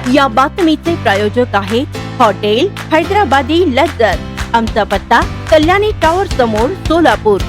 या बातमीचे प्रायोजक आहे हॉटेल हैदराबादी लज्जत। आमचा पत्ता कल्याणी टॉवर समोर, सोलापूर।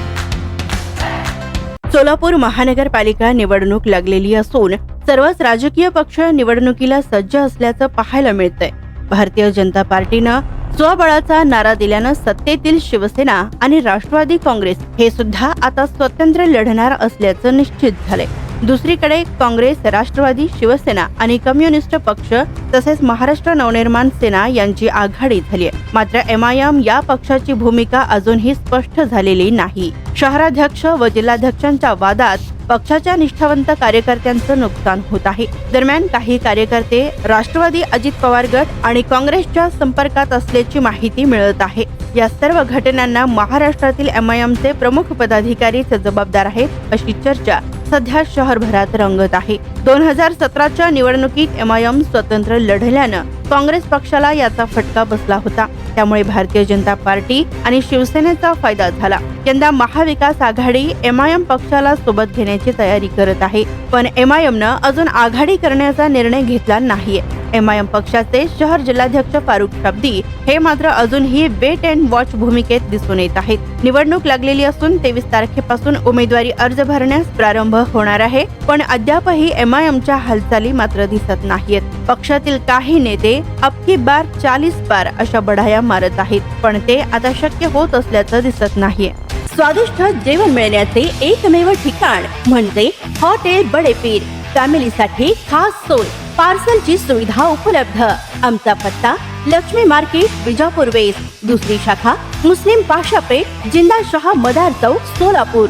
सोलापूर महानगरपालिका निवडणूक लागलेली असून सर्वच राजकीय पक्ष निवडणुकीला सज्ज असल्याचं पाहायला मिळतंय। भारतीय जनता पार्टीनं स्वबळाचा नारा दिल्यानं सत्तेतील शिवसेना आणि राष्ट्रवादी काँग्रेस हे सुद्धा आता स्वतंत्र लढणार असल्याचं निश्चित झालंय। दुसरीकडे काँग्रेस, राष्ट्रवादी, शिवसेना आणि कम्युनिस्ट पक्ष तसेच महाराष्ट्र नवनिर्माण सेना यांची आघाडी झाली आहे। मात्र MIM या पक्षाची भूमिका अजूनही स्पष्ट झालेली नाही। शहराध्यक्ष व जिल्हाध्यक्षांच्या वादात पक्षाच्या निष्ठावंत कार्यकर्त्यांचं नुकसान होत आहे। दरम्यान काही कार्यकर्ते राष्ट्रवादी, अजित पवार गट आणि काँग्रेसच्या संपर्कात असल्याची माहिती मिळत आहे। या सर्व घटनांना महाराष्ट्रातील MIMचे प्रमुख पदाधिकारीच जबाबदार आहेत अशी चर्चा सध्या शहरभरात रंगत आहे। 2017च्या निवडणुकीत MIM स्वतंत्र लढल्यानं काँग्रेस पक्षाला याचा फटका बसला होता। त्यामुळे भारतीय जनता पार्टी आणि शिवसेनेचा फायदा झाला। यंदा महाविकास आघाडी MIM पक्षाला सोबत घेण्याची तयारी करत आहे, पण MIMनं अजून आघाडी करण्याचा निर्णय घेतला नाहीये। MIM पक्षाचे शहर जिल्हाध्यक्ष फारुख शाब्दी हे मात्र अजूनही वेट अँड वॉच भूमिकेत दिसून येत आहेत। निवडणूक लागलेली असून 23 तारखेपासून उमेदवारी अर्ज भरण्यास प्रारंभ होणार आहे, पण अद्यापही MIMच्या हालचाली मात्र दिसत नाहीयेत। पक्षातील काही नेते अब की बार 40 पार अशा बढाया मारत आहेत, पण ते आता शक्य होत असल्याचं दिसत नाहीये। स्वादिष्ट जेवण मिळण्याचे एकमेव ठिकाण म्हणजे हॉटेल बडे पीर। फॅमिलीसाठी खास सोय, पार्सलची सुविधा उपलब्ध। आमचा पत्ता लक्ष्मी मार्केट, विजापूर वेस्ट। दुसरी शाखा मुस्लिम पाशापेठ, जिंदाशहा मदार चौक, सोलापूर।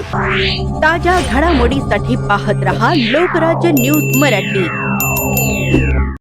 ताज्या घडामोडीसाठी पाहत रहा लोकराज्य न्यूज मराठी।